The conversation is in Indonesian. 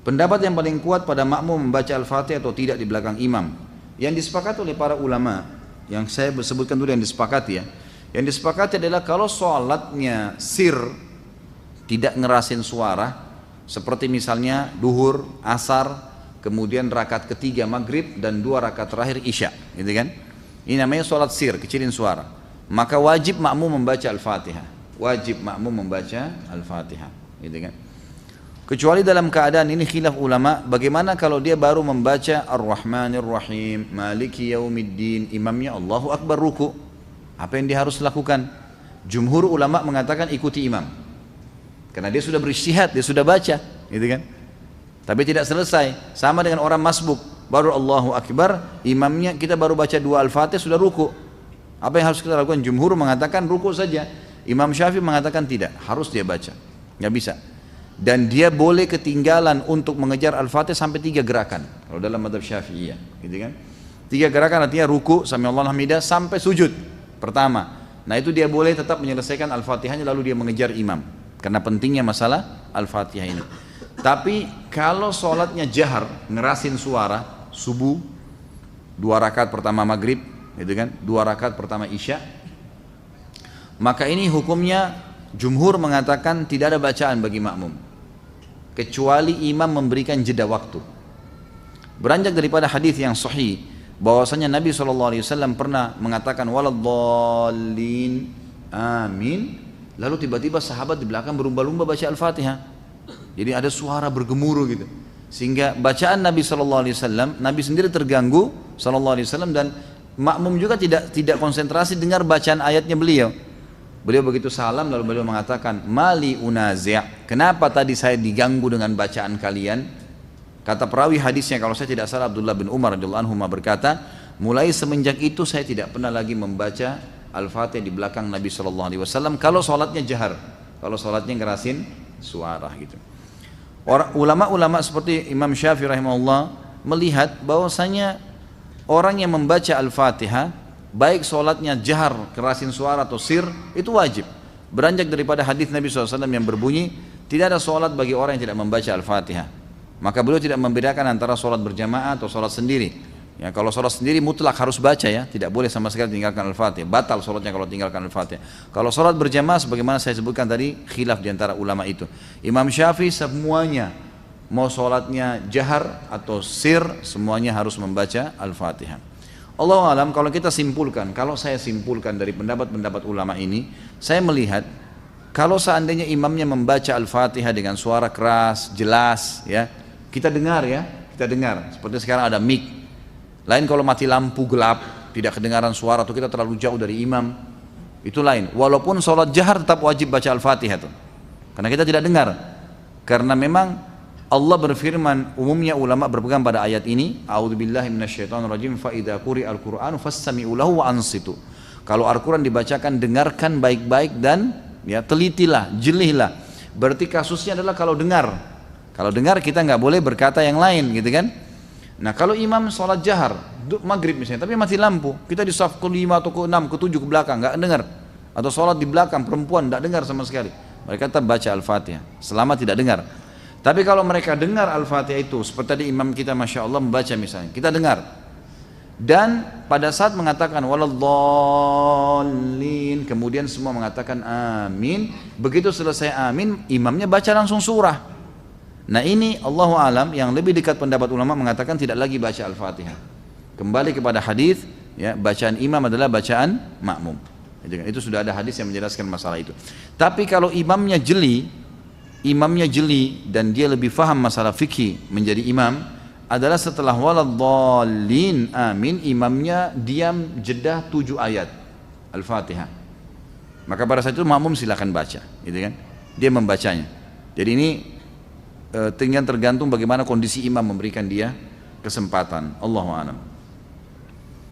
Pendapat yang paling kuat pada makmum membaca Al-Fatihah atau tidak di belakang imam, yang disepakati oleh para ulama, yang saya sebutkan dulu yang disepakati ya. Yang disepakati adalah kalau sholatnya sir, tidak ngerasin suara, seperti misalnya duhur, asar, kemudian rakaat ketiga maghrib dan 2 rakaat terakhir isya, gitu kan? Ini namanya sholat sir, kecilin suara. Maka wajib makmum membaca Al-Fatihah. Wajib makmum membaca Al-Fatihah, gitu kan? Kecuali dalam keadaan ini khilaf ulama, bagaimana kalau dia baru membaca Ar-Rahmanir Rahim, Maliki Yaumiddin, imamnya Allahu Akbar ruku. Apa yang dia harus lakukan? Jumhur ulama mengatakan ikuti imam. Karena dia sudah beristihad, dia sudah baca, gitu kan? Tapi tidak selesai, sama dengan orang masbuk, baru Allahu Akbar, imamnya kita baru baca 2 Al-Fatihah sudah ruku. Apa yang harus kita lakukan? Jumhur mengatakan ruku saja. Imam Syafi'i mengatakan tidak, harus dia baca. Nggak bisa. Dan dia boleh ketinggalan untuk mengejar Al-Fatihah sampai 3 gerakan kalau dalam mazhab Syafi'iyah, gitu kan? 3 gerakan artinya ruku, sami Allahu hamidah, sampai sujud pertama. Nah itu dia boleh tetap menyelesaikan Al-Fatihahnya lalu dia mengejar imam, karena pentingnya masalah Al-Fatihah ini. Tapi kalau sholatnya jahar, ngerasin suara, subuh 2 rakaat pertama maghrib, gitu kan, 2 rakaat pertama isya, maka ini hukumnya jumhur mengatakan tidak ada bacaan bagi makmum, kecuali imam memberikan jeda waktu. Beranjak daripada hadis yang sahih bahwasanya Nabi SAW pernah mengatakan waladdallin amin, lalu tiba-tiba sahabat di belakang berlumba-lumba baca Al-Fatihah. Jadi ada suara bergemuruh gitu, sehingga bacaan Nabi SAW, Nabi sendiri terganggu SAW, dan makmum juga tidak konsentrasi dengar bacaan ayatnya beliau. Beliau begitu salam lalu beliau mengatakan mali unazi', kenapa tadi saya diganggu dengan bacaan kalian? Kata perawi hadisnya kalau saya tidak salah Abdullah bin Umar radhiyallahu anhu berkata, mulai semenjak itu saya tidak pernah lagi membaca Al-Fatihah di belakang Nabi SAW kalau sholatnya jahar, kalau sholatnya ngerasin suara gitu. Ulama-ulama seperti Imam Syafi'i rahimahullah melihat bahwasanya orang yang membaca Al-Fatihah baik sholatnya jahar, kerasin suara atau sir, itu wajib. Beranjak daripada hadis Nabi SAW yang berbunyi tidak ada sholat bagi orang yang tidak membaca Al-Fatihah. Maka beliau tidak membedakan antara sholat berjamaah atau sholat sendiri. Ya, kalau sholat sendiri mutlak harus baca ya, tidak boleh sama sekali tinggalkan Al-Fatihah, batal sholatnya kalau tinggalkan Al-Fatihah. Kalau sholat berjamaah sebagaimana saya sebutkan tadi, khilaf diantara ulama itu. Imam Syafi'i semuanya, mau sholatnya jahar atau sir, semuanya harus membaca Al-Fatihah. Allahu alam, kalau kita simpulkan, kalau saya simpulkan dari pendapat-pendapat ulama ini, saya melihat kalau seandainya imamnya membaca Al-Fatihah dengan suara keras, jelas, ya, kita dengar ya, kita dengar. Seperti sekarang ada mic. Lain kalau mati lampu gelap, tidak kedengaran suara atau kita terlalu jauh dari imam, itu lain. Walaupun sholat jahar tetap wajib baca Al-Fatihah tuh, karena kita tidak dengar. Karena memang Allah berfirman, umumnya ulama berpegang pada ayat ini, a'udzubillahi minasyaitonirrajim, fa idza quri'al qur'anu fastami'u lahu wa ansitu. Kalau Al-Qur'an dibacakan, dengarkan baik-baik dan ya telitilah, jelihlah. Berarti kasusnya adalah kalau dengar. Kalau dengar kita nggak boleh berkata yang lain, gitu kan? Nah kalau imam sholat jahar, maghrib misalnya, tapi mati lampu, kita di saf ke-5 atau ke-6, ke-7 ke belakang, nggak dengar. Atau sholat di belakang, perempuan nggak dengar sama sekali. Mereka tetap baca Al-Fatihah, selama tidak dengar. Tapi kalau mereka dengar Al-Fatihah itu, seperti tadi imam kita Masya Allah membaca misalnya, kita dengar. Dan pada saat mengatakan waladdallin, kemudian semua mengatakan amin, begitu selesai amin, imamnya baca langsung surah. Nah ini Allahu alam, yang lebih dekat pendapat ulama mengatakan tidak lagi baca Al-Fatihah. Kembali kepada hadis, ya, bacaan imam adalah bacaan makmum. Itu sudah ada hadis yang menjelaskan masalah itu. Tapi kalau imamnya jeli dan dia lebih faham masalah fikih menjadi imam, adalah setelah waladdallin amin, imamnya diam jeda 7 ayat Al-Fatihah. Maka pada saat itu makmum silakan baca, gitu kan? Dia membacanya. Jadi ini tinggal tergantung bagaimana kondisi imam memberikan dia kesempatan. Allahu a'lam.